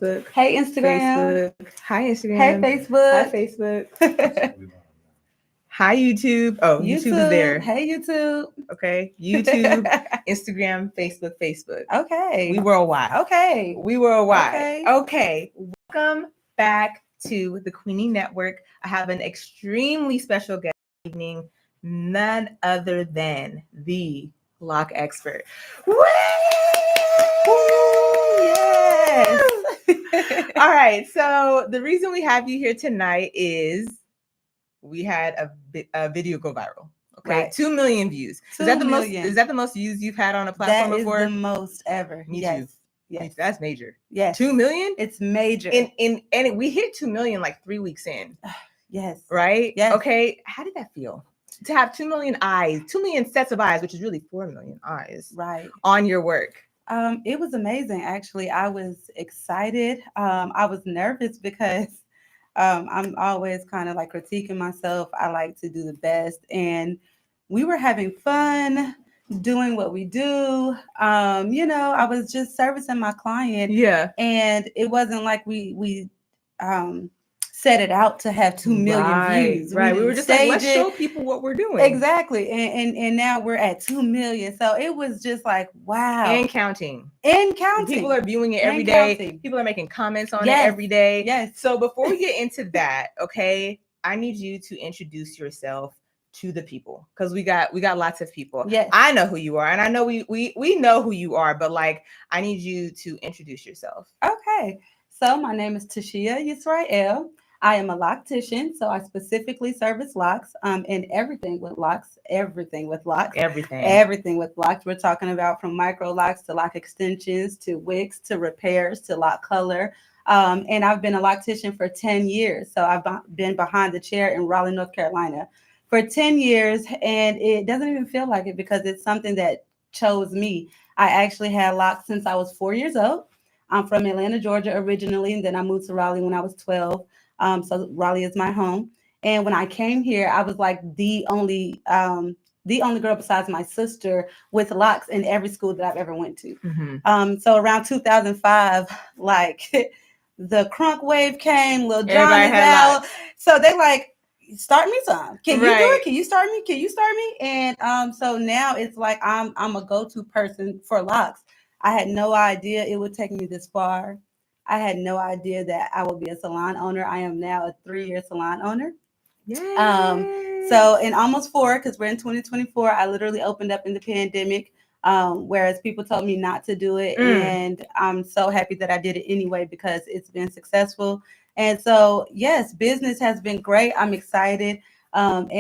Hey, Instagram. Hi Hey, Instagram. Hi Facebook. Facebook. Hi YouTube. Oh, YouTube is YouTube. there. Hey, YouTube. Okay. YouTube, Instagram, Facebook. Okay. We worldwide. Okay. We worldwide. Okay. Okay. Welcome back to the Queenie Network. I have an extremely special guest this evening, none other than the Loc Expert. Woo! Yes. All right. So the reason we have you here tonight is we had a video go viral. Okay, Right. 2 million views. 2 Is that the million. most? Is that the most views you've had on a platform That is before? the most ever. Me Yes. too. Yes. That's major. Yes. 2 million. It's major. And we hit 2 million like 3 weeks in. Yes. Right. Yes. Okay. How did that feel? To have 2 million eyes, 2 million sets of eyes, which is really 4 million eyes, Right. on your work. It was amazing. Actually, I was excited. I was nervous because I'm always kind of like critiquing myself. I like to do the best, and we were having fun doing what we do. I was just servicing my client. Yeah. And it wasn't like we um, set it out to have 2 million views. Right. We were just like, let's show people what we're doing. Exactly. And now we're at 2 million. So it was just like, wow. And counting. People are viewing it every day. People are making comments on it every day. Yes. So before we get into that, okay, I need you to introduce yourself to the people, because we got lots of people. Yes. I know who you are, and I know we know who you are, but like, I need you to introduce yourself. Okay. So my name is Tashia Yisrael. I am a loctician, so I specifically service locks, and everything with locks, everything with locks. We're talking about from micro locks to lock extensions to wicks to repairs to lock color. And I've been a loctician for 10 years. So I've been behind the chair in Raleigh, North Carolina for 10 years, and it doesn't even feel like it because it's something that chose me. I actually had locks since I was 4 years old. I'm from Atlanta, Georgia originally, and then I moved to Raleigh when I was 12. So Raleigh is my home. And when I came here, I was like the only girl besides my sister with locks in every school that I've ever went to. Mm-hmm. So around 2005, like the crunk wave came, Lil Jon is out. So they like, start me some. Can you do it? Can you start me? Can you start me? And so now it's like I'm a go-to person for locks. I had no idea it would take me this far. I had no idea that I would be a salon owner. I am now a 3-year salon owner. So in almost 4, because we're in 2024, I literally opened up in the pandemic, whereas people told me not to do it. And I'm so happy that I did it anyway because it's been successful. And so, yes, business has been great. I'm excited. And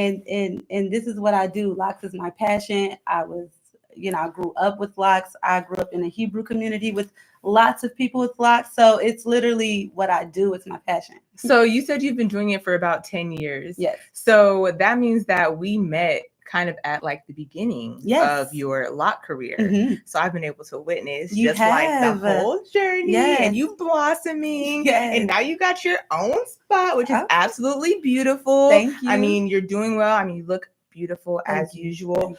this is what I do. Locks is my passion. I grew up with locks. I grew up in a Hebrew community with lots of people with locks. So it's literally what I do. It's my passion. So you said you've been doing it for about 10 years. Yes. So that means that we met kind of at like the beginning of your lock career. Mm-hmm. So I've been able to witness like the whole journey, and you blossoming. And now you got your own spot, which is absolutely beautiful. Thank you. I mean, you're doing well. I mean, you look beautiful as usual.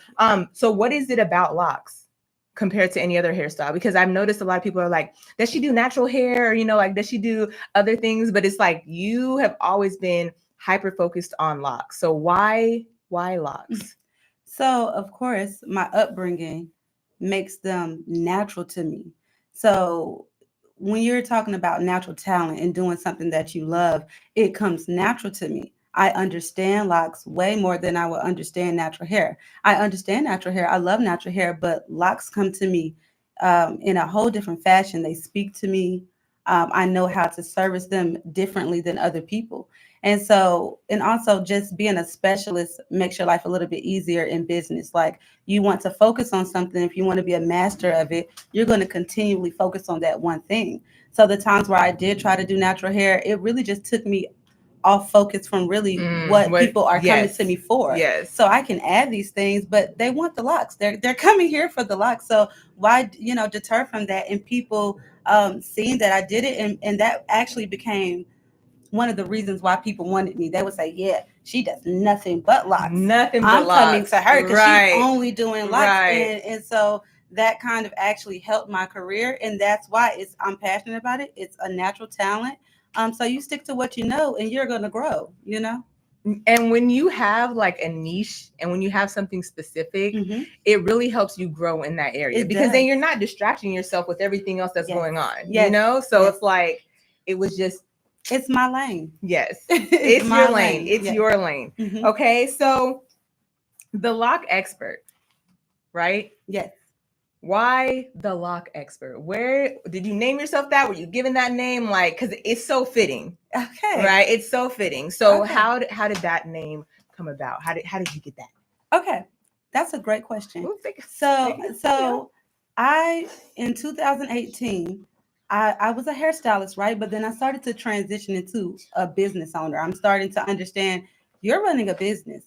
So what is it about locks compared to any other hairstyle? Because I've noticed a lot of people are like, does she do natural hair? Or, like, does she do other things? But it's like, you have always been hyper focused on locks. So why locks? So, of course, my upbringing makes them natural to me. So when you're talking about natural talent and doing something that you love, it comes natural to me. I understand locks way more than I would understand natural hair. I understand natural hair. I love natural hair, but locks come to me in a whole different fashion. They speak to me. I know how to service them differently than other people. And also just being a specialist makes your life a little bit easier in business. Like, you want to focus on something. If you want to be a master of it, you're going to continually focus on that one thing. So the times where I did try to do natural hair, it really just took me off focus from really what people are coming to me for. Yes. So I can add these things, but they want the locks. They're coming here for the locks. So why, deter from that? And people seeing that I did it, and that actually became one of the reasons why people wanted me. They would say, yeah, she does nothing but locks. Nothing but I'm locks. coming to her because she's only doing locks. And so that kind of actually helped my career. And that's why I'm passionate about it. It's a natural talent. So you stick to what you know and you're going to grow, you know? And when you have like a niche and when you have something specific, it really helps you grow in that area, because then you're not distracting yourself with everything else that's going on, you know? So it's like, it was just, it's my lane. Yes. It's your lane. It's your lane. Okay. So the Loc Expert, right? Yes. Why the Loc Expert? Where did you name yourself that? Were you given that name? Like, because it's so fitting. Okay. Right? It's so fitting. So how did that name come about? How did you get that? Okay. That's a great question. Ooh, so I, in 2018, I was a hairstylist, right? But then I started to transition into a business owner. I'm starting to understand you're running a business,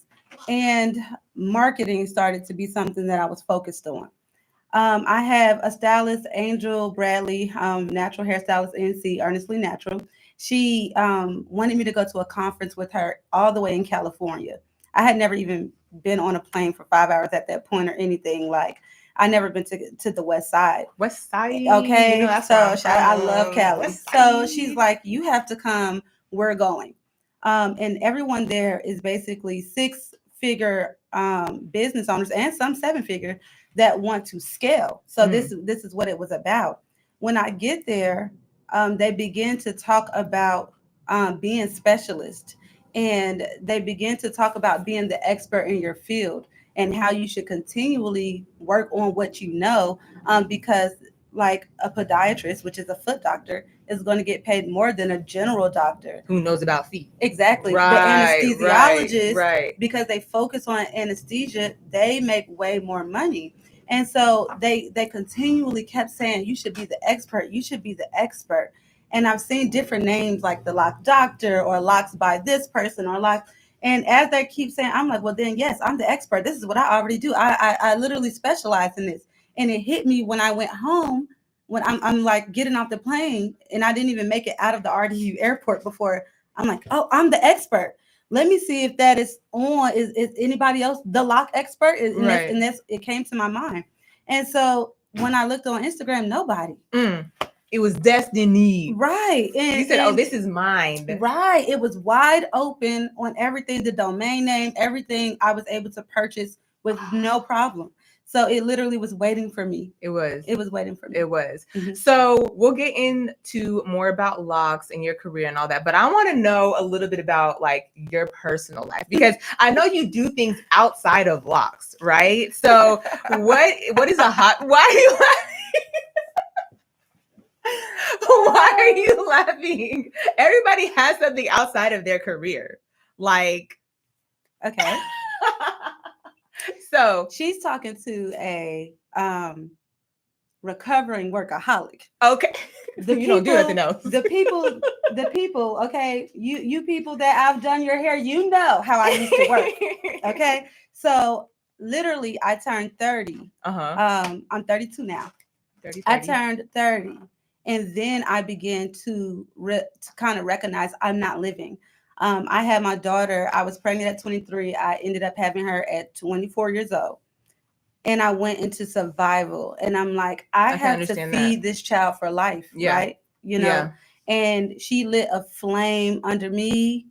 and marketing started to be something that I was focused on. I have a stylist, Angel Bradley, natural hairstylist, NC, Earnestly Natural. She wanted me to go to a conference with her all the way in California. I had never even been on a plane for 5 hours at that point or anything. Like, I never been to the West Side. West Side. Okay. You know, so I love Cali. So she's like, you have to come. We're going. And everyone there is basically 6-figure business owners and some 7-figure that want to scale. So this is what it was about. When I get there, they begin to talk about being specialist, and they begin to talk about being the expert in your field and how you should continually work on what you know, because like a podiatrist, which is a foot doctor, is going to get paid more than a general doctor who knows about feet. Exactly. Right, the anesthesiologist, right. because they focus on anesthesia, they make way more money. And so they continually kept saying, you should be the expert. You should be the expert. And I've seen different names like the Loc Doctor or Locks by this person or Lock. And as they keep saying, I'm like, well, then, yes, I'm the expert. This is what I already do. I literally specialize in this. And it hit me when I went home, when I'm like getting off the plane, and I didn't even make it out of the RDU airport before. I'm like, oh, I'm the expert. Let me see if that is on. Is anybody else the Loc Expert? And that's it came to my mind. And so when I looked on Instagram, nobody. It was destiny. Right. And you said, oh, this is mine. Right. It was wide open on everything, the domain name, everything I was able to purchase with no problem. So it literally was waiting for me. It was waiting for me. It was. So we'll get into more about locks and your career and all that. But I want to know a little bit about like your personal life, because I know you do things outside of locks, right? So what is a hot, why are you laughing? Why are you laughing? Everybody has something outside of their career. Like, okay. So she's talking to a recovering workaholic. Okay. You don't do nothing else. The people, okay, you people that I've done your hair, you know how I used to work. Okay. So literally I turned 30. I'm 32 now. 30. I turned 30. And then I began to kind of recognize I'm not living. I had my daughter. I was pregnant at 23. I ended up having her at 24 years old. And I went into survival. And I'm like, I have to feed this child for life, right? You know? Yeah. And she lit a flame under me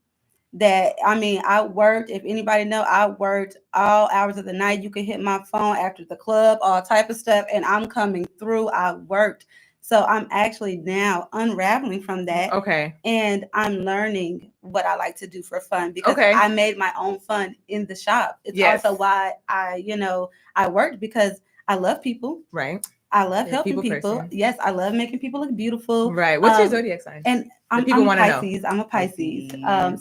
that, I mean, I worked. If anybody know, I worked all hours of the night. You could hit my phone after the club, all type of stuff. And I'm coming through. I worked. So I'm actually now unraveling from that. Okay. And I'm learning what I like to do for fun, because I made my own fun in the shop. It's also why I worked, because I love people. Right. I love helping people. Yes, I love making people look beautiful. Right. What's your zodiac sign? And I'm Pisces. I'm a Pisces.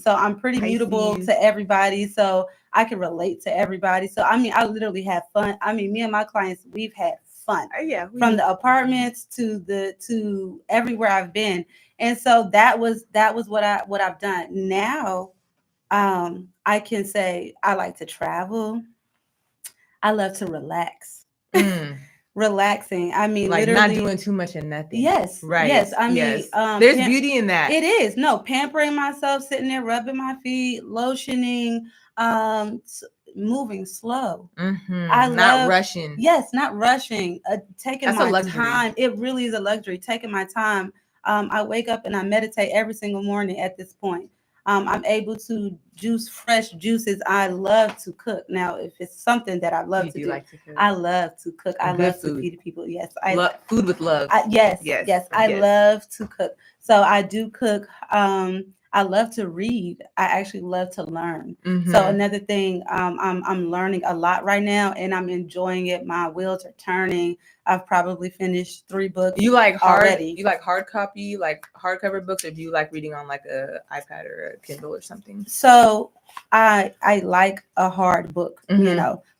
So I'm pretty mutable to everybody. So I can relate to everybody. So I mean, I literally have fun. I mean, me and my clients, we've had fun. From the apartments to everywhere I've been. And so that was what I've done. Now I can say I like to travel. I love to relax. Relaxing. I mean, like not doing too much and nothing. Yes. Right. Yes. I mean, there's beauty in that. It is. No, pampering myself, sitting there, rubbing my feet, lotioning, moving slow. I not rushing. Yes, not rushing. Taking That's my time. It really is a luxury. Taking my time. I wake up and I meditate every single morning at this point. I'm able to juice fresh juices. I love to cook. Now, if it's something that I love to do, like to cook. I love to cook. I Good love food. to feed people. Yes, food with love. Yes. I love to cook. So I do cook. I love to read. I actually love to learn. So another thing, I'm learning a lot right now, and I'm enjoying it. My wheels are turning. I've probably finished 3 books. You like hard already. You like hard copy, like hardcover books, or do you like reading on like a iPad or a Kindle or something? So I like a hard book,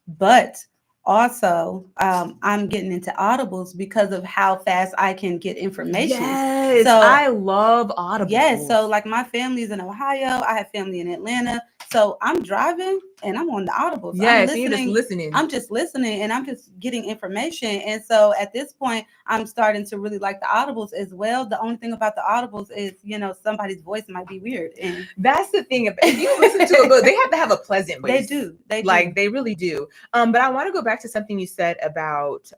but also I'm getting into audibles because of how fast I can get information. Yes, so I love audibles. Yes, so like my family's in Ohio, I have family in Atlanta, so I'm driving and I'm on the audibles. Yes, you're just listening. I'm just listening and I'm just getting information. And so at this point, I'm starting to really like the audibles as well. The only thing about the audibles is, somebody's voice might be weird. And that's the thing. If you listen to a book, they have to have a pleasant voice. They do. They really do. But I want to go back to something you said about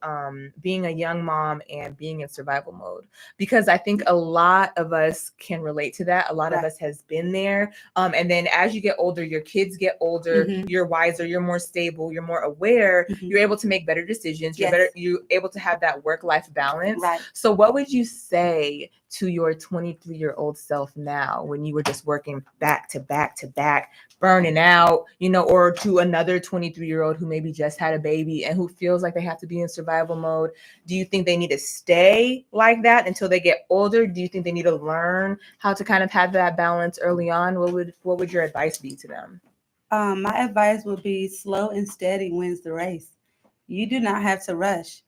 being a young mom and being in survival mode, because I think a lot of us can relate to that. A lot of us has been there. And then as you get older, your kids get older, you're wiser, you're more stable, you're more aware, you're able to make better decisions, you're able to have that work-life balance. Right. So what would you say to your 23-year-old self now, when you were just working back to back to back, burning out, or to another 23-year-old who maybe just had a baby and who feels like they have to be in survival mode? Do you think they need to stay like that until they get older? Do you think they need to learn how to kind of have that balance early on? What would your advice be to them? My advice would be slow and steady wins the race. You do not have to rush,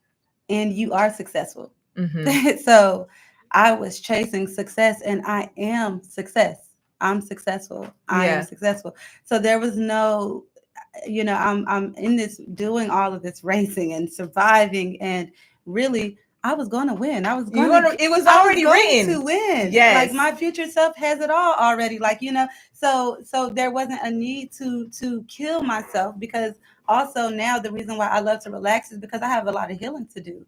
and you are successful. So I was chasing success, and I am success. I'm successful. I am successful. So there was no, I'm in this, doing all of this racing and surviving, and really I was going to win. I was going to. It was already written to win. Yes. Like my future self has it all already. Like So there wasn't a need to kill myself, because also now the reason why I love to relax is because I have a lot of healing to do.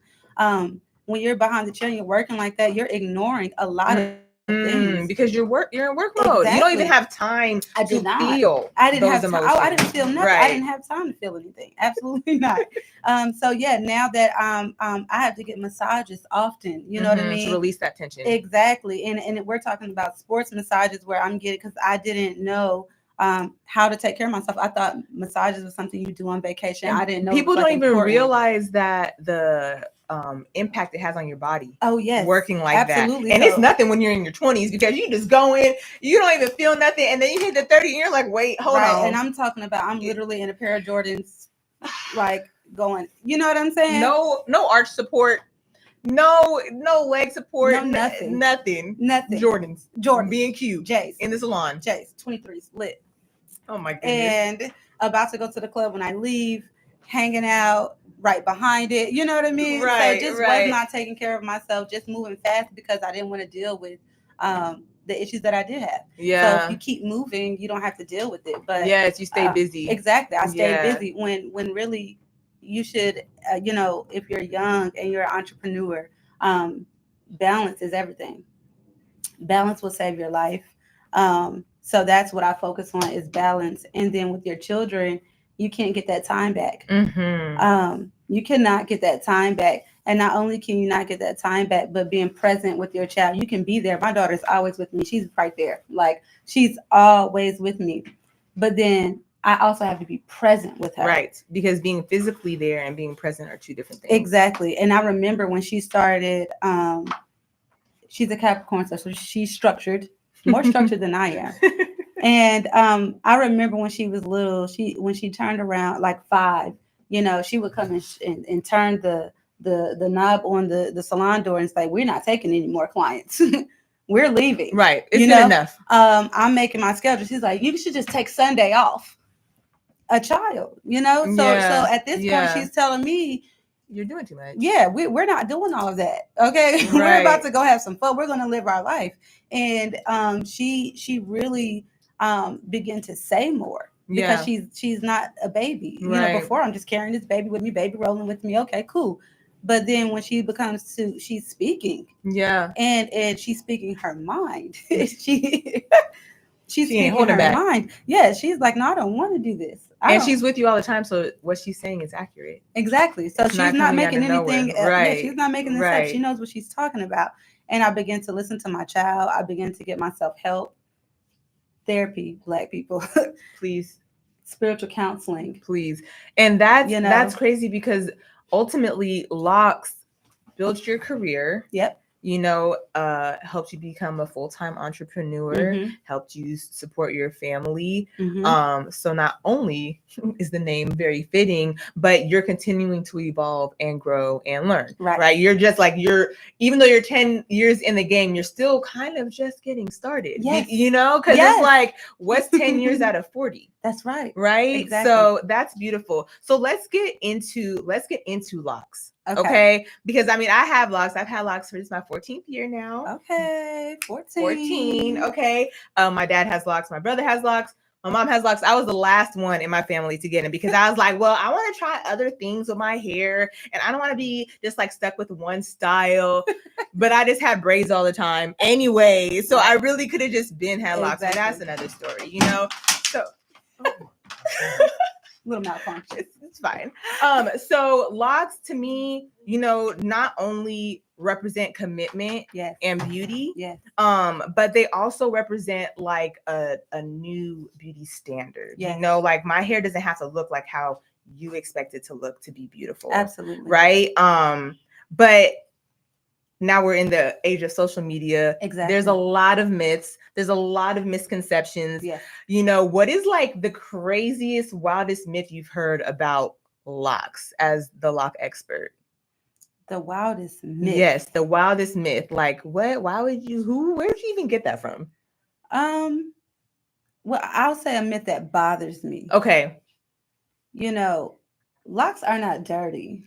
When you're behind the chair and you're working like that, you're ignoring a lot of things, because you're in work mode. Exactly. You don't even have time to feel. I didn't have emotions. I didn't feel nothing. Right. I didn't have time to feel anything. Absolutely not. So yeah, now that I have to get massages often, you know what I mean, to release that tension. Exactly. And we're talking about sports massages where I'm getting, because I didn't know how to take care of myself. I thought massages was something you do on vacation. And I didn't know people don't even realize that the impact it has on your body. Oh yes, working like absolutely that. And it's nothing when you're in your 20s, because you just go in, you don't even feel nothing, and then you hit the 30 and you're like, wait, hold on. And I'm talking about, I'm literally in a pair of Jordans, like going, you know what I'm saying? No arch support. No leg support. No, nothing. Nothing. Jordans. Being cute. Jace. In the salon. Jace. 23's lit. Oh my goodness. And about to go to the club when I leave, hanging out right behind it. You know what I mean? Right. So just was not taking care of myself, just moving fast because I didn't want to deal with the issues that I did have. Yeah. So if you keep moving, you don't have to deal with it. But yes, you stay busy. Exactly. I stay busy when really you should, if you're young and you're an entrepreneur, balance is everything. Balance will save your life. So that's what I focus on, is balance. And then with your children, you can't get that time back. You cannot get that time back. And not only can you not get that time back, but being present with your child, you can be there. My daughter's always with me. She's right there. Like, she's always with me. But then I also have to be present with her. Right. Because being physically there and being present are two different things. Exactly. And I remember when she started, she's a Capricorn, so she's structured, more structured than I am. And I remember when she was little, when she turned around like 5, she would come and turn the knob on the salon door and say, "We're not taking any more clients. We're leaving." Right. It's enough. I'm making my schedule. She's like, "You should just take Sunday off." A child, So at this point, she's telling me, "You're doing too much." Yeah, we're not doing all of that. Okay. Right. We're about to go have some fun. We're going to live our life. And she really began to say more. because she's not a baby. You know, before I'm just carrying this baby with me, baby rolling with me. Okay, cool. But then when she becomes she's speaking. Yeah. And she's speaking her mind. she's She speaking her mind. Yeah, she's like, no, I don't want to do this. And she's with you all the time, so what she's saying is accurate. Exactly. So she's not making anything. Right. Yeah, she's not making this up. She knows what she's talking about. And I begin to listen to my child. I begin to get myself help, therapy, Black people, please, spiritual counseling, please. And that's crazy because ultimately, Locs builds your career. Yep. Helped you become a full-time entrepreneur, helped you support your family. So not only is the name very fitting, but you're continuing to evolve and grow and learn. Right? You're just like even though you're 10 years in the game, you're still kind of just getting started. Yes. Because it's like, what's 10 years out of 40? That's right. Right. Exactly. So that's beautiful. So let's get into Locs. Okay. Because I have Locs. I've had Locs for this is my 14th year now. Okay. 14. Okay. My dad has Locs. My brother has Locs. My mom has Locs. I was the last one in my family to get them because I was like, well, I want to try other things with my hair. And I don't want to be just like stuck with one style. But I just had braids all the time anyway. So I really could have just had Locs. Exactly. But that's another story, So little malfunction. It's fine. So Locs to me, not only represent commitment and beauty, but they also represent like a new beauty standard. Like my hair doesn't have to look like how you expect it to look to be beautiful. Absolutely. Right. But now we're in the age of social media. Exactly. There's a lot of myths. There's a lot of misconceptions. Yes. What is like the craziest, wildest myth you've heard about Locs as the Loc Expert? The wildest myth. Yes, the wildest myth. Like what? Why would you? Where'd you even get that from? Well, I'll say a myth that bothers me. Okay. Locs are not dirty.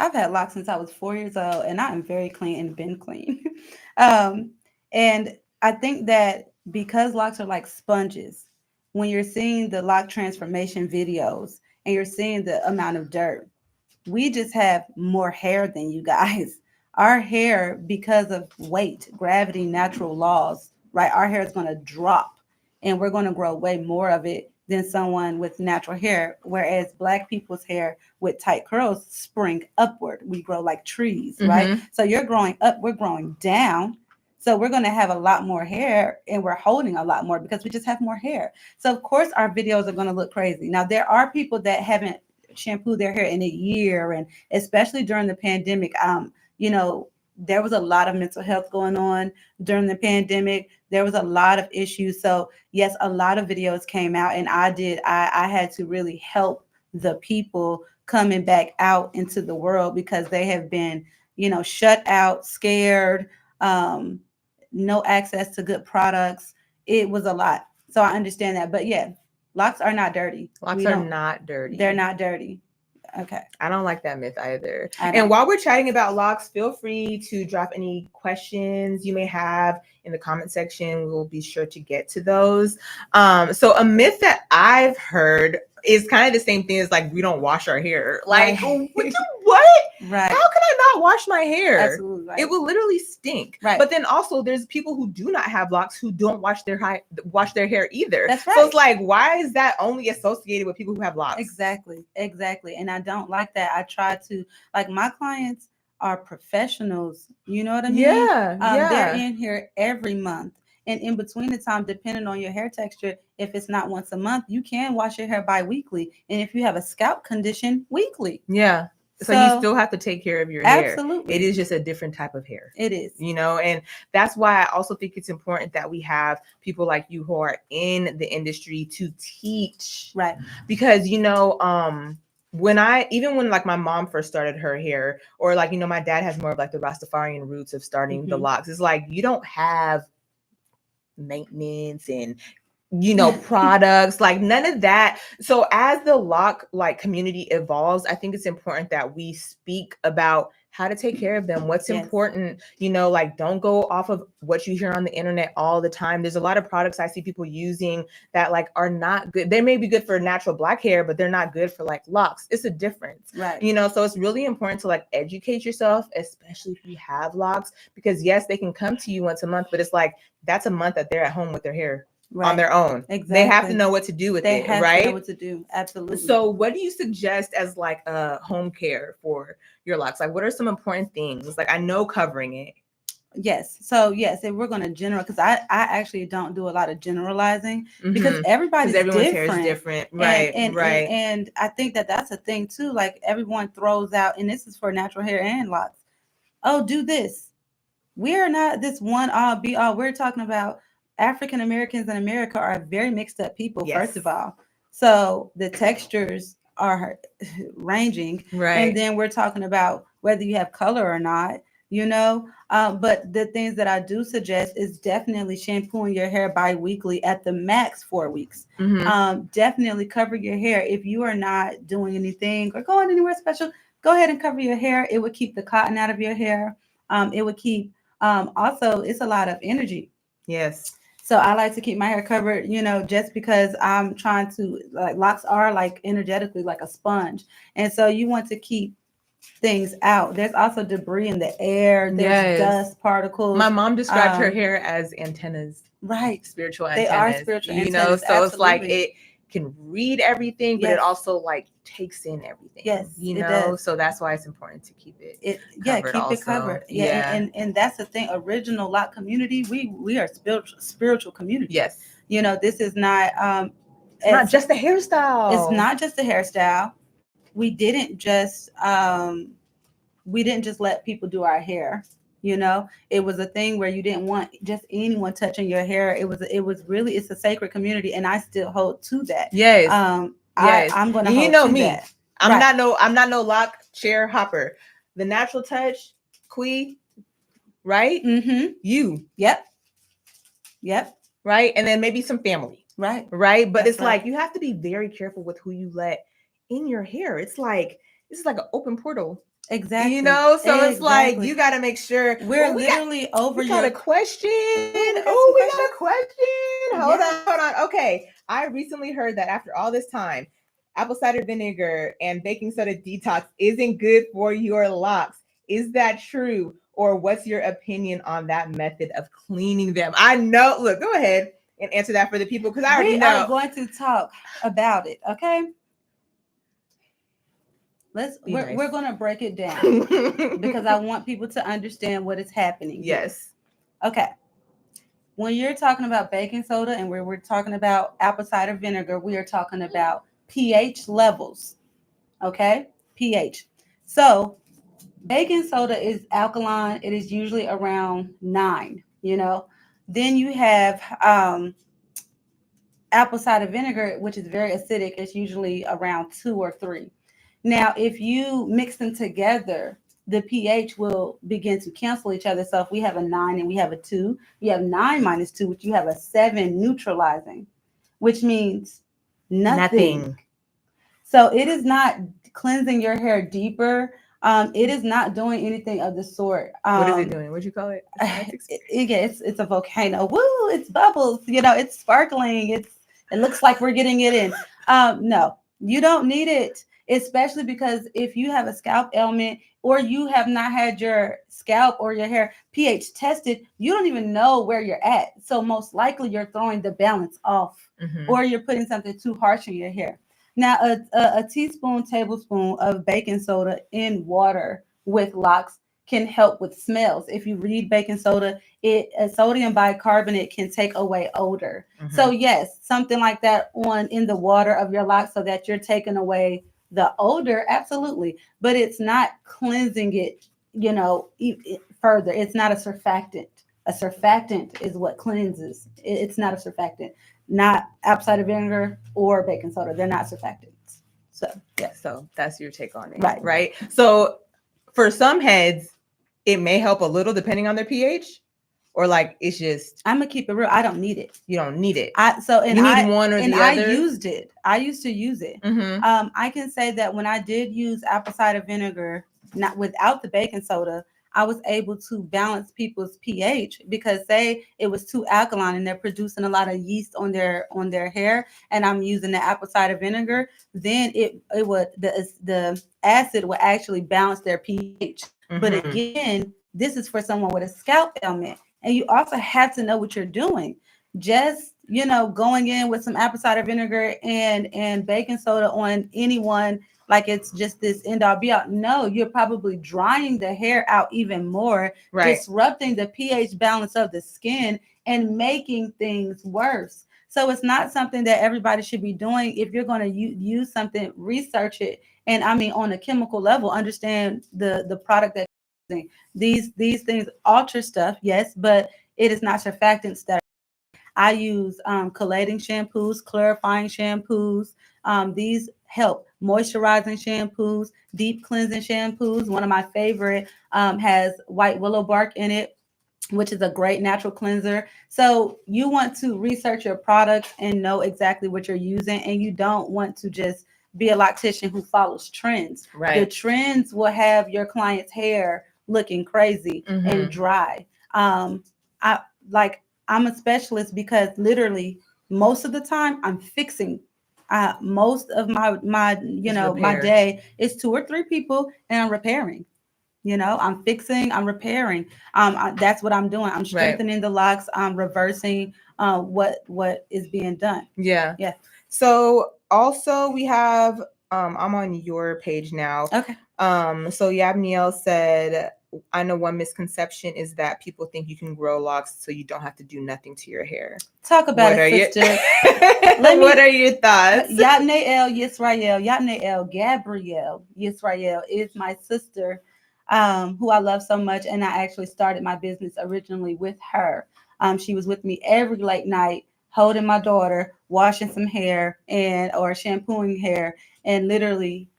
I've had Locs since I was 4 years old, and I am very clean and been clean. And I think that because Locs are like sponges, when you're seeing the Loc transformation videos and you're seeing the amount of dirt, we just have more hair than you guys. Our hair, because of weight, gravity, natural laws, right? Our hair is going to drop, and we're going to grow way more of it than someone with natural hair, whereas Black people's hair with tight curls spring upward. We grow like trees, right? So you're growing up, we're growing down. So we're going to have a lot more hair, and we're holding a lot more because we just have more hair. So of course our videos are going to look crazy. Now there are people that haven't shampooed their hair in a year, and especially during the pandemic, there was a lot of mental health going on during the pandemic. There was a lot of issues. So yes, a lot of videos came out, and I had to really help the people coming back out into the world because they have been, shut out, scared, no access to good products. It was a lot. So I understand that. But yeah, Locs are not dirty. Locs are not dirty. They're not dirty. Okay. I don't like that myth either. And while we're chatting about Locs, feel free to drop any questions you may have in the comment section. We will be sure to get to those. So a myth that I've heard is kind of the same thing as like we don't wash our hair. Like what? Right. How can I not wash my hair? Absolutely. Right. It will literally stink. Right. But then also there's people who do not have Locs who don't wash their hair either. That's right. So it's like, why is that only associated with people who have Locs? Exactly. And I don't like that. I try to, like, my clients are professionals. You know what I mean? Yeah. They're in here every month. And in between the time, depending on your hair texture, if it's not once a month, you can wash your hair bi-weekly. And if you have a scalp condition, weekly. Yeah. So you still have to take care of your hair. Absolutely. It is just a different type of hair. It is. And that's why I also think it's important that we have people like you who are in the industry to teach. Right. Because, when like my mom first started her hair, or like, my dad has more of like the Rastafarian roots of starting the Locs. It's like, you don't have maintenance and products, like none of that. So as the Loc like community evolves, I think it's important that we speak about how to take care of them, what's Yes. important, like don't go off of what you hear on the internet all the time. There's a lot of products I see people using that like are not good. They may be good for natural black hair, but they're not good for like locks. It's a difference, Right. So it's really important to like educate yourself, especially if you have locks, because yes, they can come to you once a month, but it's like that's a month that they're at home with their hair on their own. Exactly. They have to know what to do with They it, have right? to know what to do. Absolutely. So what do you suggest as like a home care for your locks? Like what are some important things? Like I know covering it. Yes. So yes, if we're going to general, because I actually don't do a lot of generalizing because everybody's everyone's different. hair is different. Right. Right. And I think that that's a thing too. Like everyone throws out, and this is for natural hair and locks. Oh, do this. We are not this one all be all. We're talking about African Americans in America are very mixed up people, first of all. So the textures are ranging. Right. And then we're talking about whether you have color or not, but the things that I do suggest is definitely shampooing your hair bi-weekly at the max 4 weeks. Definitely cover your hair. If you are not doing anything or going anywhere special, go ahead and cover your hair. It would keep the cotton out of your hair. It would keep also, it's a lot of energy. Yes. So I like to keep my hair covered, just because I'm trying to, like, locks are like energetically like a sponge. And so you want to keep things out. There's also debris in the air. There's dust particles. My mom described her hair as antennas. Right. Spiritual antennas. They are spiritual antennas. So it's like it can read everything, but it also like takes in everything. Yes, it does. So that's why it's important to keep it covered. Keep it covered. And that's the thing. Original Loc community, we are spiritual community. Yes. This is not it's not just a hairstyle. It's not just a hairstyle. We didn't just let people do our hair. It was a thing where you didn't want just anyone touching your hair. It was really, it's a sacred community, and I still hold to that. Yes. Yes. I'm gonna hold to me. that. I'm not no lock chair hopper. The natural touch, Quee, right? You. Yep. Right. And then maybe some family. Right. But it's like you have to be very careful with who you let in your hair. It's like this is like an open portal. Exactly. So it's like you got to make sure. We're literally over your. Got a question. We got a question. Hold on. Okay, I recently heard that after all this time, apple cider vinegar and baking soda detox isn't good for your locks. Is that true, or what's your opinion on that method of cleaning them? I know. Look, go ahead and answer that for the people because I already know. We are going to talk about it. Okay. We're going to break it down because I want people to understand what is happening. Yes. Here. Okay. When you're talking about baking soda and we're talking about apple cider vinegar, we are talking about pH levels. Okay? pH. So baking soda is alkaline. It is usually around 9, Then you have apple cider vinegar, which is very acidic. It's usually around 2 or 3. Now, if you mix them together, the pH will begin to cancel each other. So if we have a 9 and we have a 2, you have 9 minus 2, which you have a 7 neutralizing, which means nothing. So it is not cleansing your hair deeper. It is not doing anything of the sort. What is it doing? What'd you call it? It's a volcano. Woo! It's bubbles. It's sparkling. It looks like we're getting it in. No, you don't need it. Especially because if you have a scalp ailment or you have not had your scalp or your hair pH tested, you don't even know where you're at. So most likely you're throwing the balance off or you're putting something too harsh in your hair. Now, a tablespoon of baking soda in water with locks can help with smells. If you read baking soda, sodium bicarbonate can take away odor. So yes, something like that in the water of your locks so that you're taking away the odor, absolutely, but it's not cleansing it, further. It's not a surfactant. A surfactant is what cleanses. It's not a surfactant. Not apple cider vinegar or baking soda. They're not surfactants. So yeah. So that's your take on it, right? So for some heads, it may help a little depending on their pH. Or like it's just I'm gonna keep it real. I don't need it. You don't need it. You need one or the other. I used it. I used to use it. I can say that when I did use apple cider vinegar, not without the baking soda, I was able to balance people's pH, because say it was too alkaline and they're producing a lot of yeast on their hair, and I'm using the apple cider vinegar, then it would the acid would actually balance their pH. But Mm-hmm. again, this is for someone with a scalp ailment, and you also have to know what you're doing. Just going in with some apple cider vinegar and baking soda on anyone, like it's just this end all be all. No, you're probably drying the hair out even more, Right. disrupting the pH balance of the skin and making things worse. So it's not something that everybody should be doing. If you're going to use something, research it. And I mean, on a chemical level, understand the product that you're using. These things alter stuff, yes, but it is not surfactants that I use collating shampoos, clarifying shampoos. These help moisturizing shampoos, deep cleansing shampoos. One of my favorite has white willow bark in it, which is a great natural cleanser. So you want to research your products and know exactly what you're using, and you don't want to just be a loctician who follows trends. The Right. trends will have your client's hair looking crazy and Mm-hmm. dry. I like I'm a specialist because literally most of the time I'm fixing. Most of Just my repair. day is two or three people, and I'm repairing. I'm fixing, I'm repairing. That's what I'm doing. I'm Right. strengthening the locks. I'm reversing what is being done. Yeah. Yeah. So also we have I'm on your page now. Okay. So Yabniel said, I know one misconception is that people think you can grow locks so you don't have to do nothing to your hair. Talk about What are it, sister. what are your thoughts? Yatnael Yisrael, Yatnael Gabrielle Yisrael is my sister, who I love so much, and I actually started my business originally with her. She was with me every late night, holding my daughter, washing some hair and or shampooing hair, and literally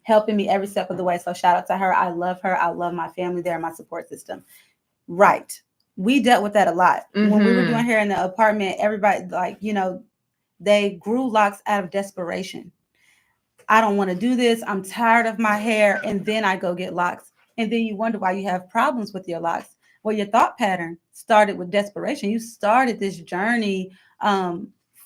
helping me every step of the way. So shout out to her. I love her. I love my family. They're my support system. Right. We dealt with that a lot. When we were doing hair in the apartment, everybody they grew locks out of desperation. I don't want to do this. I'm tired of my hair. And then I go get locks. And then you wonder why you have problems with your locks. Well, your thought pattern started with desperation. You started this journey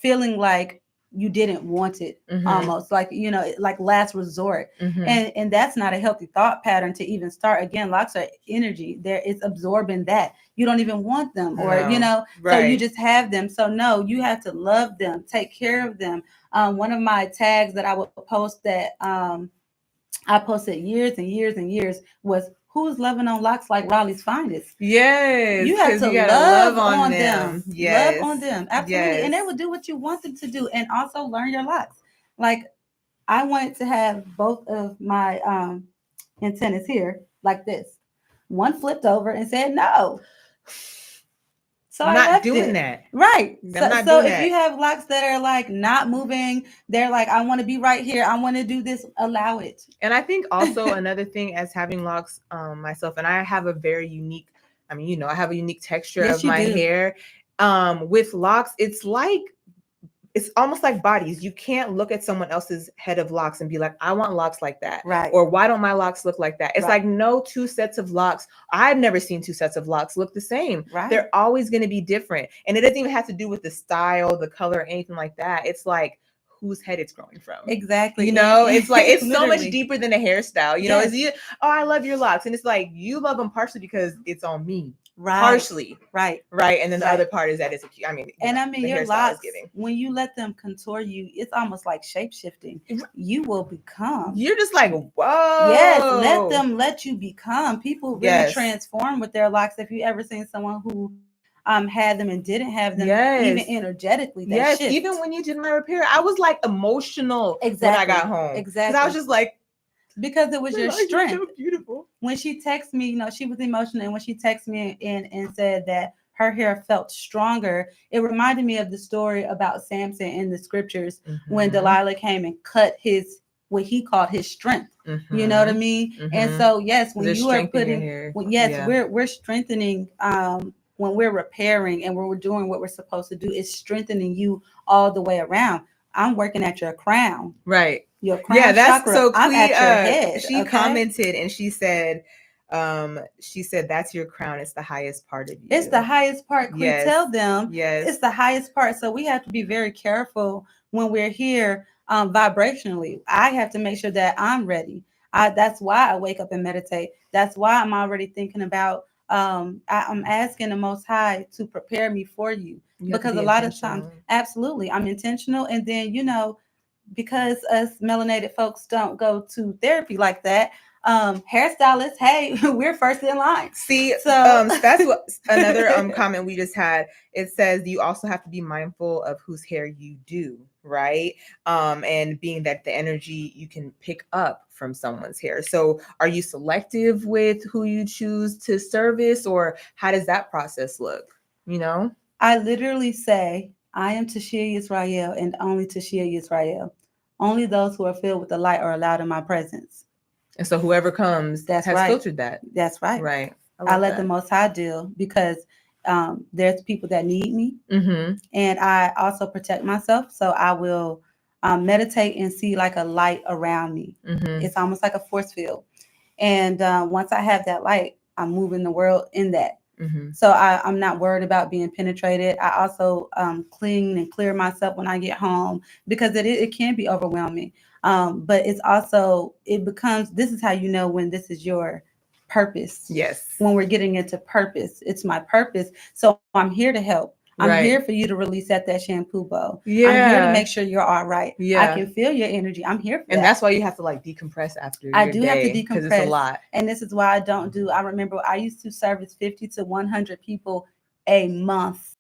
feeling like you didn't want it, almost like, like last resort. And that's not a healthy thought pattern to even start. Again, locks are energy. It's absorbing that. You don't even want them, or, No. so you Right. just have them. So no, you have to love them, take care of them. One of my tags that I would post that I posted years and years and years was, who's loving on locks like Raleigh's finest? Yes, You have because to you gotta love love on on them. them. Yes. Love on them. Absolutely. And they Yes. will do what you want them to do. And also learn your locks. Like I wanted to have both of my antennas here like this. One flipped over and said no. So I'm I not left doing it. that. Right. I'm So not so doing if you that. have locks that are like not moving, they're like, I want to be right here. I want to do this. Allow it. And I think also another thing as having locks myself, and I have a very unique, I mean, I have a unique texture Yes, of you my do. hair. With locks, it's almost like bodies. You can't look at someone else's head of locks and be like, I want locks like that. Right. Or why don't my locks look like that? It's Right. like no two sets of locks. I've never seen two sets of locks look the same. Right. They're always going to be different. And it doesn't even have to do with the style, the color, or anything like that. It's like whose head it's growing from. Exactly. It's like it's so much Literally. deeper than a hairstyle. Yes. It's you, oh, I love your locks. And it's like you love them partially because it's on me. Right. Partially. Right. Right. And then the Right. other part is that it's the your your hairstyle locks, is giving. when you let them contour you, it's almost like shape shifting. You will become. You're just like, whoa. Yes, let you become. People really Yes. transform with their locks. If you ever seen someone who had them and didn't have them, Yes. even energetically, they Yes. shift. Even when you did my repair, I was like emotional Exactly. when I got home. Exactly. Because I was just like, because it was your "You're strength. so beautiful." When she texted me, she was emotional, and when she texted me and said that her hair felt stronger, it reminded me of the story about Samson in the scriptures when Delilah came and cut what he called his strength. You know what I mean? And so yes, when you are putting, we're strengthening. When we're repairing and when we're doing what we're supposed to do, it's strengthening you all the way around. I'm working at your crown. Right. Your crown that's chakra. so I'm Clea, at your head. she Okay. commented and she said that's your crown. It's the highest part of you. It's the highest part. Clea, Yes. tell them Yes. it's the highest part. So we have to be very careful when we're here vibrationally. I have to make sure that I'm ready. That's why I wake up and meditate. That's why I'm already thinking about I'm asking the Most High to prepare me for you, because a lot of times, absolutely, I'm intentional. And then, because us melanated folks don't go to therapy like that, hairstylists, hey, we're first in line. See, so that's what another comment we just had. It says you also have to be mindful of whose hair you do, right? And being that the energy you can pick up from someone's hair. So are you selective with who you choose to service, or how does that process look? I literally say, I am Tashia Yisrael and only Tashia Yisrael. Only those who are filled with the light are allowed in my presence. And so whoever comes has filtered that. That's right. Right. I let the Most High deal, because there's people that need me. Mm-hmm. And I also protect myself. So I will meditate and see like a light around me. Mm-hmm. It's almost like a force field. And once I have that light, I'm moving the world in that. Mm-hmm. So I'm not worried about being penetrated. I also clean and clear myself when I get home, because it can be overwhelming. But it's also, this is how you know when this is your purpose. Yes. When we're getting into purpose, it's my purpose. So I'm here to help. I'm here for you to release that shampoo bowl. Yeah. I'm here to make sure you're all right. Yeah. I can feel your energy. I'm here for that. And that's why you have to like decompress after your I do have to day, decompress, because it's a lot. And this is why I remember I used to service 50 to 100 people a month.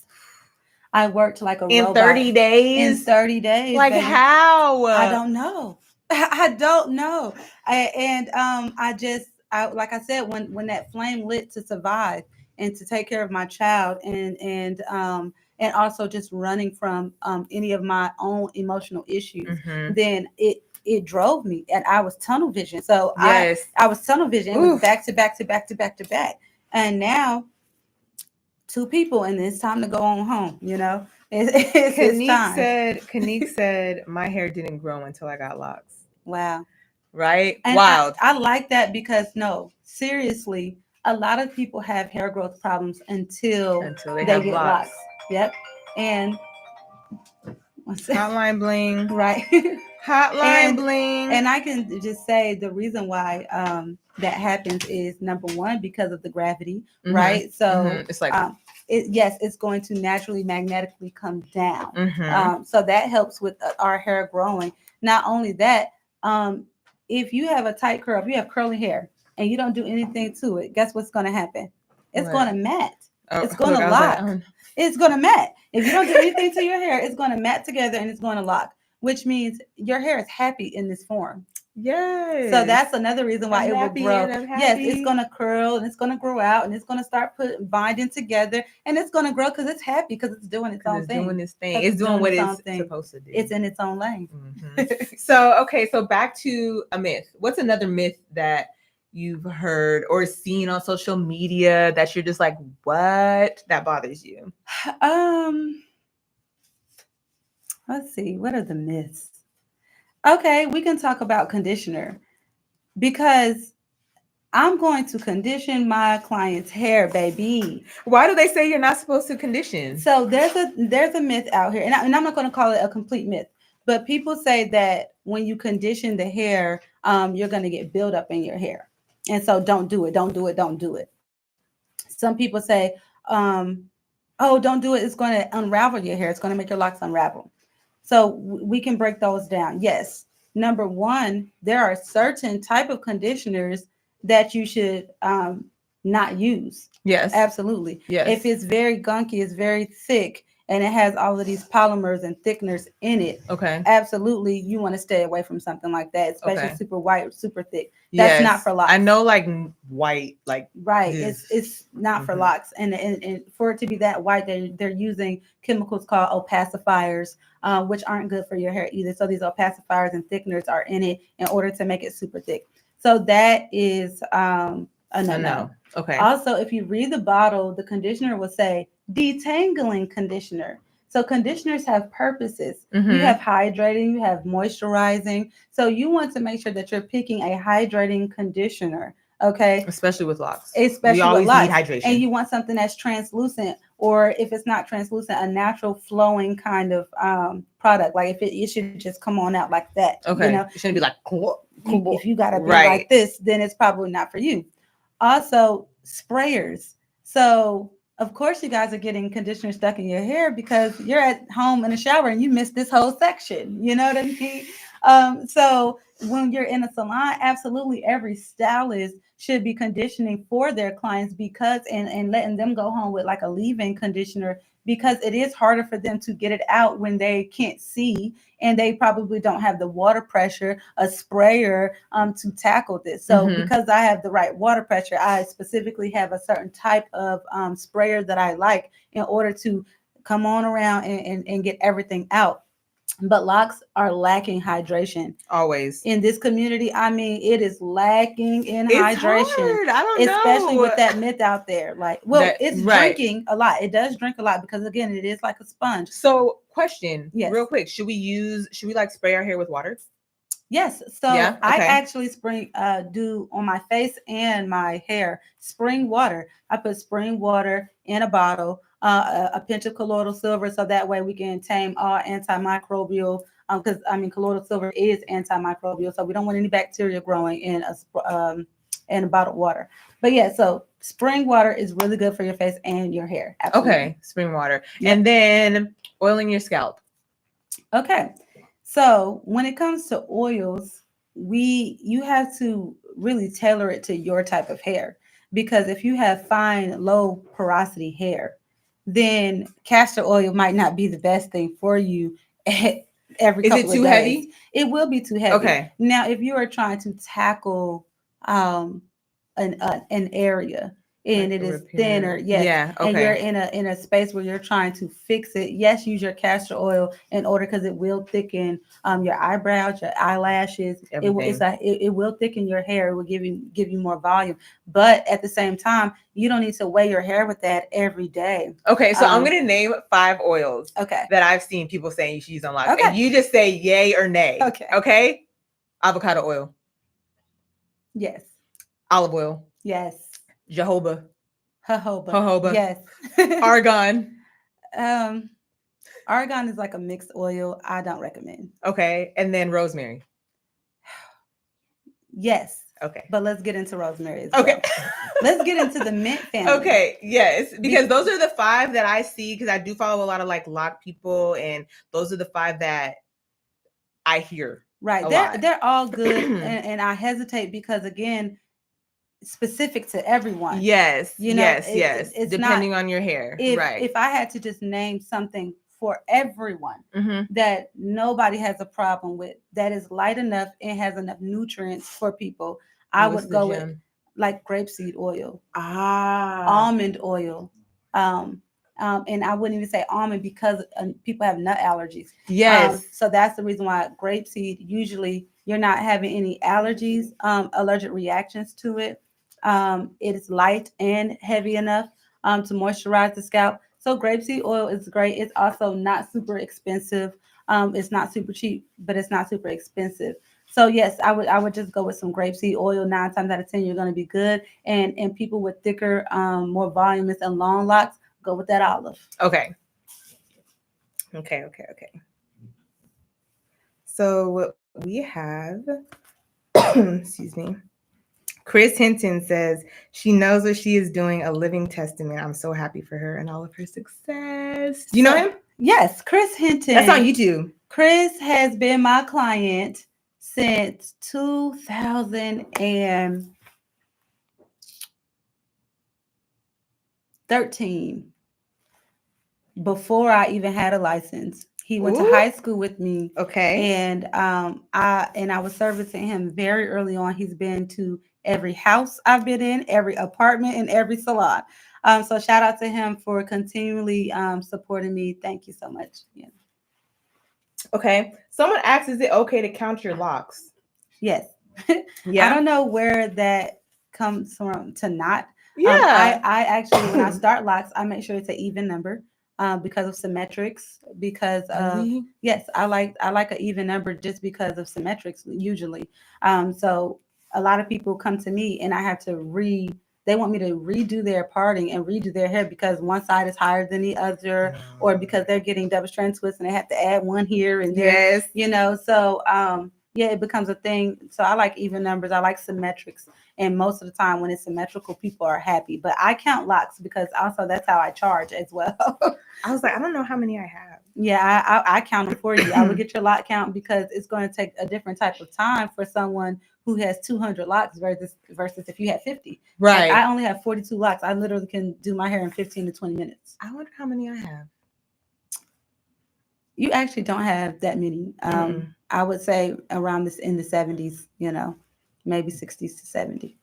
I worked like a in robot. 30 days. In 30 days. Like, baby. how? I don't know. I don't know. Like I said, when that flame lit to survive and to take care of my child, and also just running from any of my own emotional issues, Mm-hmm. then it drove me, and I was tunnel vision. So yes. I was tunnel vision. It was back to back to back to back to back. And now 2 people, and it's time to go on home, Kanique said my hair didn't grow until I got locks. Wow. Right? And wild. I like that, because no, seriously, a lot of people have hair growth problems until they get locks. Yep. And hotline bling. Right. Hotline bling. And I can just say the reason why that happens is, number one, because of the gravity, mm-hmm. right? So mm-hmm. It's like it's going to naturally magnetically come down. Mm-hmm. So that helps with our hair growing. Not only that, if you have a tight curl, if you have curly hair and you don't do anything to it, guess what's going to happen? It's going to mat. It's going to lock. It's going to mat. If you don't do anything to your hair, it's going to mat together and it's going to lock, which means your hair is happy in this form. Yes. So that's another reason why it will grow. Yes, it's going to curl and it's going to grow out and it's going to start binding together, and it's going to grow because it's happy, because it's doing its own thing. It's doing what it's supposed to do. It's in its own lane. Mm-hmm. So back to a myth. What's another myth that you've heard or seen on social media that you're just like, what? That bothers you? Let's see. What are the myths? Okay, we can talk about conditioner, because I'm going to condition my client's hair, baby. Why do they say you're not supposed to condition? So there's a myth out here, and I'm not going to call it a complete myth, but people say that when you condition the hair, you're going to get buildup in your hair. And so don't do it. Don't do it. Don't do it. Some people say, oh, don't do it. It's going to unravel your hair. It's going to make your locks unravel. So we can break those down. Yes. Number one, there are certain type of conditioners that you should not use. Yes. Absolutely. Yes. If it's very gunky, it's very thick, and it has all of these polymers and thickeners in it. Okay. Absolutely. You want to stay away from something like that, especially super white, super thick. That's yes. not for locks. I know, like white, like right. It's not for locks. And for it to be that white, they're using chemicals called opacifiers, which aren't good for your hair either. So these opacifiers and thickeners are in it in order to make it super thick. So that is a no. Okay. Also, if you read the bottle, the conditioner will say detangling conditioner. So conditioners have purposes. You Mhm. have hydrating, you have moisturizing. So you want to make sure that you're picking a hydrating conditioner. Okay. Especially with locks. We Especially with always need locks. hydration. And you want something that's translucent, or if it's not translucent, a natural flowing kind of product. Like if it should just come on out like that. Okay. You know, It shouldn't be like if you gotta be right. like this, then it's probably not for you. Also, sprayers. So of course you guys are getting conditioner stuck in your hair because you're at home in the shower and you missed this whole section. You know what I mean? So when you're in a salon, absolutely every stylist should be conditioning for their clients, because and letting them go home with like a leave-in conditioner, because it is harder for them to get it out when they can't see, and they probably don't have the water pressure, a sprayer to tackle this. So Mhm. because I have the right water pressure, I specifically have a certain type of sprayer that I like in order to come on around and get everything out. But locks are lacking hydration Always. in this community. I mean, it is lacking in It's hydration, hard. I don't especially know. with that myth out there. Like, well, That- it's right. drinking a lot. It does drink a lot because, again, it is like a sponge. So, question, Yes. real quick, should we like spray our hair with water? Yes. So Yeah, I okay. actually do on my face and my hair spring water. I put spring water in a bottle, a pinch of colloidal silver, so that way we can tame all antimicrobial. Because I mean, colloidal silver is antimicrobial, so we don't want any bacteria growing in a bottled water. But yeah, so spring water is really good for your face and your hair. Absolutely. Okay, spring water. Yep. And then oiling your scalp. Okay. So when it comes to oils, you have to really tailor it to your type of hair, because if you have fine, low porosity hair, then castor oil might not be the best thing for you every Is it couple too of days. heavy? It will be too heavy. Okay. Now, if you are trying to tackle um an area and Like it a is repair. thinner, yes, Yeah, and you're okay. in a space where you're trying to fix it, yes, use your castor oil in order, because it will thicken your eyebrows, your eyelashes. Everything. It will thicken your hair. It will give you more volume. But at the same time, you don't need to weigh your hair with that every day. Okay, so I'm gonna name 5 oils Okay. that I've seen people saying you should use on locks. Okay. And you just say yay or nay. Okay. Okay? Avocado oil, Yes. olive oil, Yes. jojoba, Jojoba. Yes. argan. Argan is like a mixed oil. I don't recommend. Okay, and then rosemary. Yes. Okay. But let's get into rosemary as Okay. well. Let's get into the mint family. Okay, yes, because those are the 5 that I see, because I do follow a lot of like lock people, and those are the 5 that I hear. Right. They're all good. And I hesitate because, again, specific to everyone. Yes. You know, yes. it's Depending not, on your hair. Right. If I had to just name something for everyone Mhm. that nobody has a problem with, that is light enough and has enough nutrients for people, I What's would the go with gem? like grapeseed oil, Ah. almond oil. And I wouldn't even say almond because people have nut allergies. Yes. So that's the reason why grapeseed, usually you're not having any allergies, allergic reactions to it. It is light and heavy enough to moisturize the scalp. So grapeseed oil is great. It's also not super expensive. It's not super cheap, but it's not super expensive. So yes, I would just go with some grapeseed oil. 9 times out of 10, you're going to be good. And people with thicker, more voluminous and long locks, go with that olive. Okay. So what we have, excuse me. Chris Hinton says she knows what she is doing, a living testament. I'm so happy for her and all of her success. Do you know him? Yes, Chris Hinton. That's on YouTube. Chris has been my client since 2013. Before I even had a license, he went to high school with me. Okay. And I was servicing him very early on. He's been to every house I've been in, every apartment, and every salon. So shout out to him for continually supporting me. Thank you so much. Yeah. Okay. Someone asks, is it okay to count your locks? Yes. Yeah. I don't know where that comes from to not. Yeah. I actually, when I start locks, I make sure it's an even number. because of symmetrics. Because of Really? yes, I like an even number just because of symmetrics usually. So a lot of people come to me and I have to they want me to redo their parting and redo their hair because one side is higher than the other, or because they're getting double strand twists and they have to add one here and there. Yes. So yeah, it becomes a thing. So I like even numbers. I like symmetrics. And most of the time when it's symmetrical, people are happy. But I count locks because also that's how I charge as well. I was like, I don't know how many I have. Yeah, I count them for you. I would get your lot count because it's going to take a different type of time for someone who has 200 locks versus if you had 50. Right. Like I only have 42 locks. I literally can do my hair in 15 to 20 minutes. I wonder how many I have. You actually don't have that many. I would say around this in the 70s, maybe 60s to 70.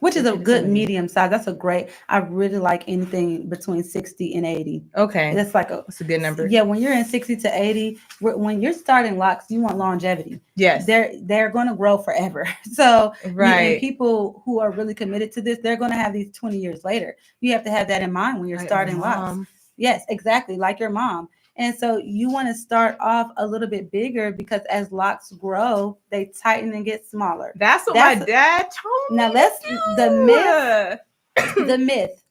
Which is a good medium size. That's a great. I really like anything between 60 and 80. Okay. That's that's a good number. Yeah, when you're in 60 to 80, when you're starting locks, you want longevity. Yes. They're going to grow forever. So right. And people who are really committed to this, they're going to have these 20 years later. You have to have that in mind when you're starting locks. Yes, exactly, like your mom. And so you want to start off a little bit bigger because as locks grow, they tighten and get smaller. That's what my dad told me. Now let's the myth.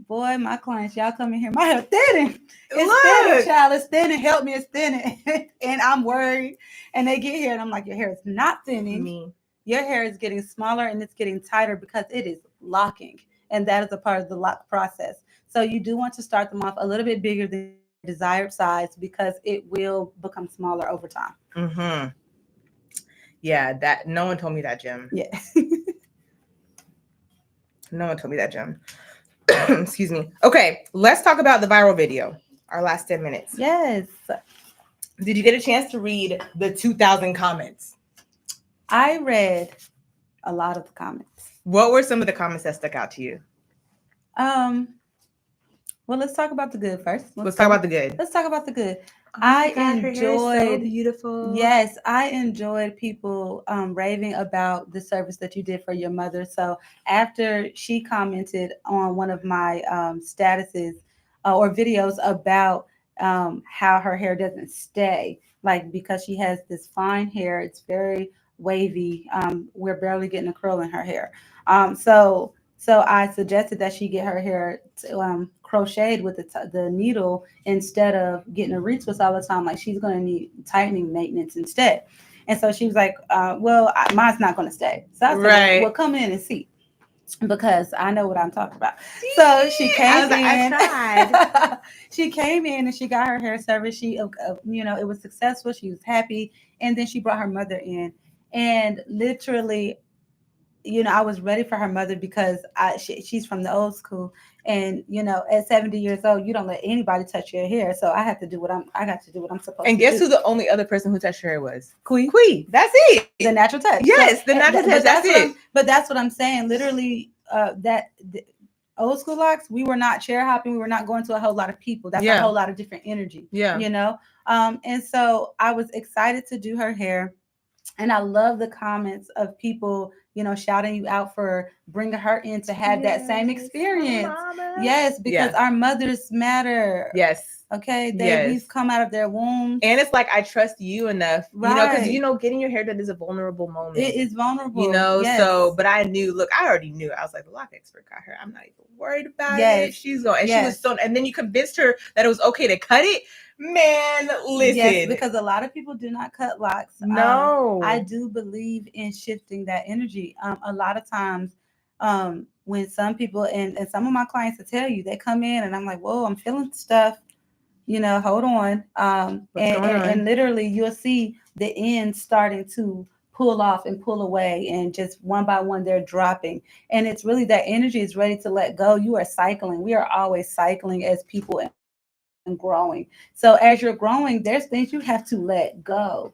Boy, my clients, y'all come in here. My hair thinning. It's thinning, child. It's thinning. Help me, it's thinning. And I'm worried. And they get here and I'm like, your hair is not thinning. Your hair is getting smaller and it's getting tighter because it is locking. And that is a part of the lock process. So you do want to start them off a little bit bigger than desired size because it will become smaller over time. Yeah, that no one told me that, Jim. Yeah. No one told me that, Jim. Excuse me. Okay, let's talk about the viral video. Our last 10 minutes. Yes. Did you get a chance to read the 2,000 comments? I read a lot of the comments. What were some of the comments that stuck out to you? Well, let's talk about the good first. Let's talk about the good. Let's talk about the good. I enjoyed. So beautiful. Yes, I enjoyed people raving about the service that you did for your mother. So after she commented on one of my statuses or videos about how her hair doesn't stay, like because she has this fine hair, it's very wavy. We're barely getting a curl in her hair. So I suggested that she get her hair crocheted with the needle instead of getting a retwist all the time. Like she's going to need tightening maintenance instead. And so she was like, mine's not going to stay. So I said, well, come in and see. Because I know what I'm talking about. So she came in. She came in and she got her hair service. She, it was successful. She was happy. And then she brought her mother in. And literally, I was ready for her mother because she's from the old school. And, at 70 years old, you don't let anybody touch your hair. So I got to do what I'm supposed to do. And guess who the only other person who touched her hair was? Quee. That's it. The natural touch. Yes, the natural touch. That's it. But that's what I'm saying. Literally, the old school locks, we were not chair hopping. We were not going to a whole lot of people. That's a whole lot of different energy. Yeah. And so I was excited to do her hair. And I love the comments of people, shouting you out for bringing her in to have that same experience. Yes, because our mothers matter. Yes. Okay. We've come out of their womb. And it's like, I trust you enough, because, getting your hair done is a vulnerable moment. It is vulnerable. So, but I already knew. I was like, the Loc Expert got her. I'm not even worried about it. She's going, and she was so, and then you convinced her that it was okay to cut it. Man, listen. Yes, because a lot of people do not cut locks. No. I do believe in shifting that energy. A lot of times when some people, and some of my clients will tell you, they come in and I'm like, whoa, I'm feeling stuff. Hold on. And literally you'll see the ends starting to pull off and pull away, and just one by one they're dropping. And it's really that energy is ready to let go. You are cycling. We are always cycling as people and growing. So as you're growing, there's things you have to let go,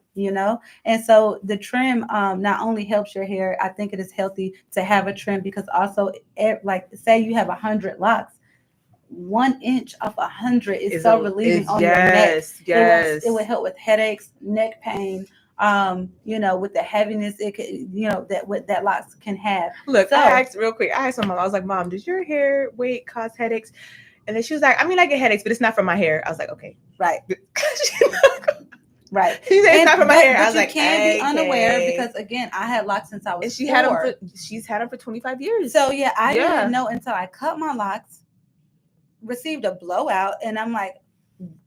And so the trim not only helps your hair, I think it is healthy to have a trim because also, like say you have 100 locks, 1 inch off 100 is so relieving on your neck. Yes. It would help with headaches, neck pain. With the heaviness, it could, what that locks can have. Look, I asked real quick. I asked my mom. I was like, Mom, does your hair weight cause headaches? And then she was like, I mean, I get headaches, but it's not from my hair. I was like, okay. Right. Right. She said it's not from my hair. I was you like, can be unaware okay. because again, I had locks since I was And she's had them for 25 years. So yeah, I didn't know until I cut my locks, received a blowout, and I'm like,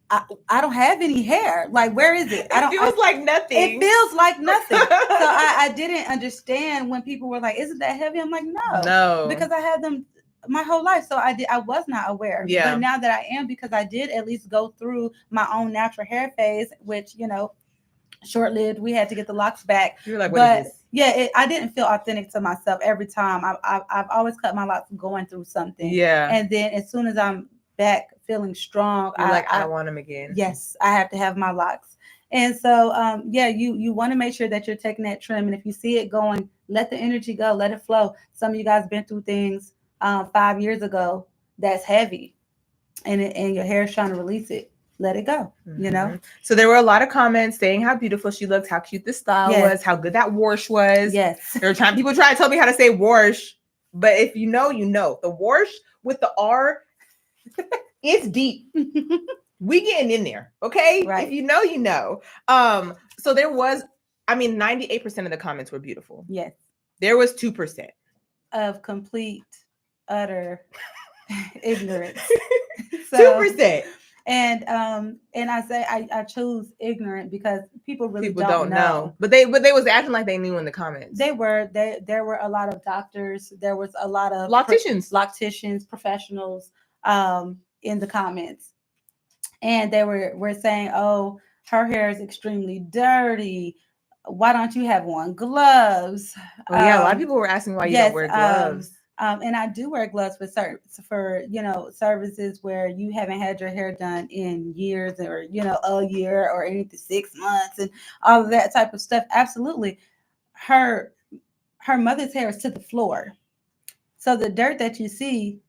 I don't have any hair. Like, where is it? It feels like nothing. It feels like nothing. So I didn't understand when people were like, isn't that heavy? I'm like, no. Because I had them my whole life. So I was not aware. Yeah. But now that I am, because I did at least go through my own natural hair phase, which, you know, short-lived. We had to get the locks back. You're like, what is this? Yeah, I didn't feel authentic to myself every time. I've always cut my locks going through something. Yeah. And then as soon as I'm back feeling strong, I don't want them again. Yes, I have to have my locks. And so, you want to make sure that you're taking that trim. And if you see it going, let the energy go, let it flow. Some of you guys been through things 5 years ago that's heavy, and your hair is trying to release it. Let it go, you know? So there were a lot of comments saying how beautiful she looked, how cute the style was, how good that wash was. Yes. People try to tell me how to say wash, but if you know, you know. The wash with the R, it's deep. We getting in there, okay? Right. If you know, you know. So there was, 98% of the comments were beautiful. Yes. There was 2% of complete, utter ignorance. 2%. And I say I choose ignorant because people don't know. But they was acting like they knew in the comments. There were a lot of doctors. There was a lot of locticians, professionals in the comments, and they were saying, "Oh, her hair is extremely dirty. Why don't you have on gloves?" Oh yeah, a lot of people were asking why you don't wear gloves. And I do wear gloves for services where you haven't had your hair done in years, or a year, or anything, 6 months, and all of that type of stuff. Absolutely, her mother's hair is to the floor, so the dirt that you see,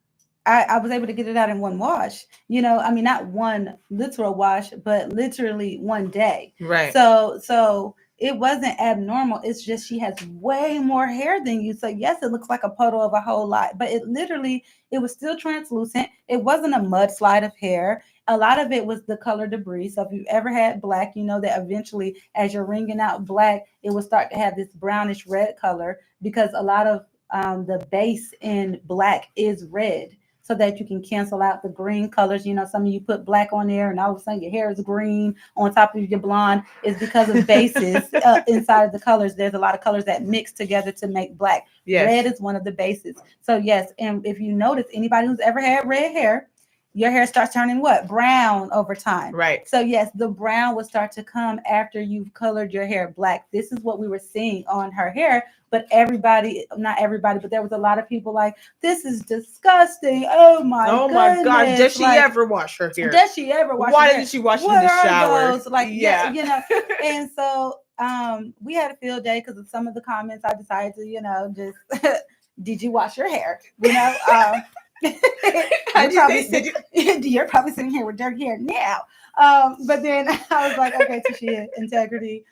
I was able to get it out in one wash. Not one literal wash, but literally one day. Right. So it wasn't abnormal. It's just she has way more hair than you. So yes, it looks like a puddle of a whole lot, but it was still translucent. It wasn't a mudslide of hair. A lot of it was the color debris. So if you've ever had black, you know that eventually as you're wringing out black, it will start to have this brownish red color, because a lot of the base in black is red, so that you can cancel out the green colors. Some of you put black on there and all of a sudden your hair is green on top of your blonde. It's because of bases inside of the colors. There's a lot of colors that mix together to make black. Yes. Red is one of the bases. So yes, and if you notice, anybody who's ever had red hair, your hair starts turning what? Brown over time. Right. So yes, the brown will start to come after you've colored your hair black. This is what we were seeing on her hair. But not everybody, but there was a lot of people like, this is disgusting. Oh my gosh. Does she ever wash her hair? Does she ever wash Why her hair? Didn't she wash it in the shower? Like, yeah. And so we had a field day because of some of the comments. I decided to, just, did you wash your hair? You're probably sitting here with dirty hair now. But then I was like, okay, Tashia, integrity.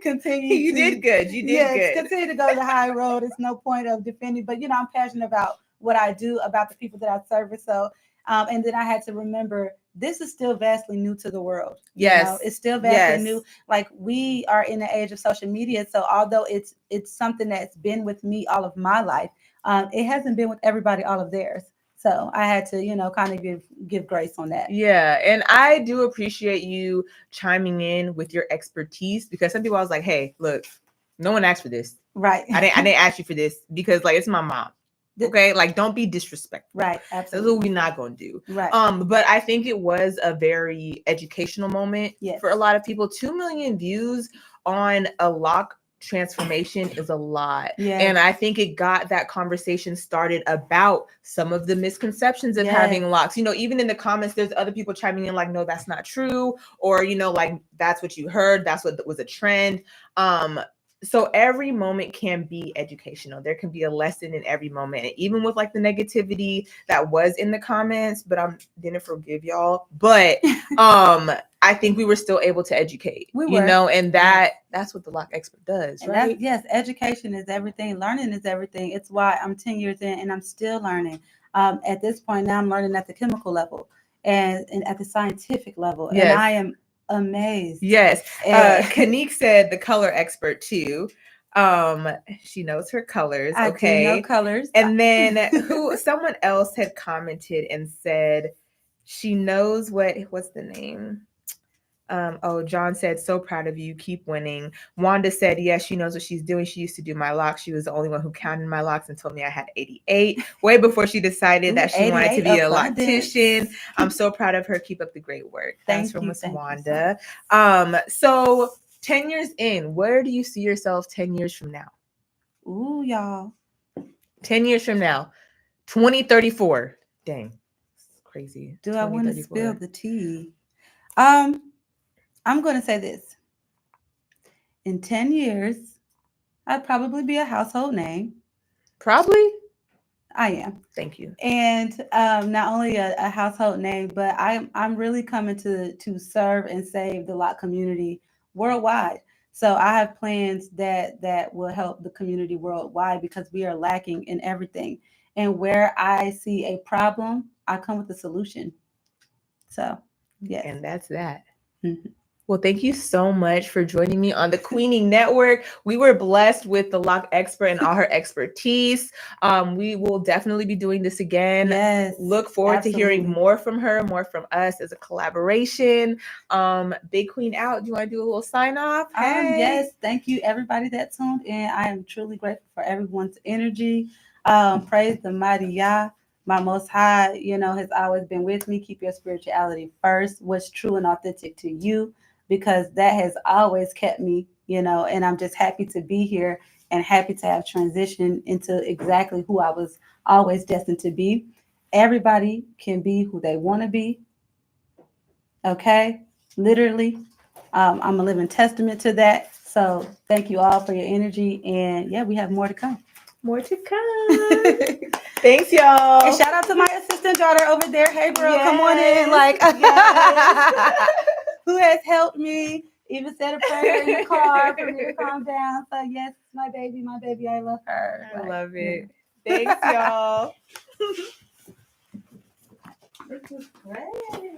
Continue. You did good. Continue to go the high road. It's no point of defending, but I'm passionate about what I do, about the people that I service. So, and then I had to remember, this is still vastly new to the world. Yes, it's still vastly new. Like, we are in the age of social media, so although it's something that's been with me all of my life, it hasn't been with everybody all of theirs. So I had to, kind of give grace on that. Yeah. And I do appreciate you chiming in with your expertise, because some people I was like, hey, look, no one asked for this. Right. I didn't ask you for this, because like, it's my mom. Okay. Like, don't be disrespectful. Right. Absolutely. That's what we're not going to do. Right. But I think it was a very educational moment for a lot of people. 2 million views on a lock transformation is a lot. And I think it got that conversation started about some of the misconceptions of having locks. Even in the comments, there's other people chiming in like, no, that's not true, or like, that's what you heard, that's what was a trend. So every moment can be educational. There can be a lesson in every moment, and even with like the negativity that was in the comments, but I didn't forgive y'all. But I think we were still able to educate. We were. And that's what the Loc Expert does, and right? Yes, education is everything. Learning is everything. It's why I'm 10 years in and I'm still learning. At this point now, I'm learning at the chemical level and at the scientific level, and Yes. I am amazed. Yes. And Kanique said the color expert too. She knows her colors. I do know colors. And then someone else had commented and said she knows what's the name? John said, so proud of you. Keep winning. Wanda said, yes, she knows what she's doing. She used to do my locks. She was the only one who counted my locks and told me I had 88, way before she decided that she wanted to be a loctician. I'm so proud of her. Keep up the great work. That's from Miss Wanda. So 10 years in, where do you see yourself 10 years from now? Ooh, y'all. 10 years from now, 2034. Dang, it's crazy. Do I want to spill the tea? I'm going to say this. In 10 years, I'd probably be a household name. Probably? I am. Thank you. And not only a household name, but I'm really coming to serve and save the Loc community worldwide. So I have plans that will help the community worldwide because we are lacking in everything. And where I see a problem, I come with a solution. So, yes. And that's that. Mm-hmm. Well, thank you so much for joining me on the Queenie Network. We were blessed with the Loc Expert and all her expertise. We will definitely be doing this again. Yes, look forward to hearing more from her, more from us as a collaboration. Big Queen out. Do you want to do a little sign off? Hey. Yes, thank you everybody that tuned in. I am truly grateful for everyone's energy. Praise the mighty Yah. My Most High, has always been with me. Keep your spirituality first. What's true and authentic to you, because that has always kept me, and I'm just happy to be here and happy to have transitioned into exactly who I was always destined to be. Everybody can be who they want to be. Okay? Literally. I'm a living testament to that. So thank you all for your energy. And yeah, we have more to come. More to come. Thanks, y'all. And shout out to my assistant daughter over there. Hey, girl, come on in. Who has helped me, even said a prayer in the car for me to calm down. So, yes, my baby, I love her. I love it. Thanks, y'all. This is great.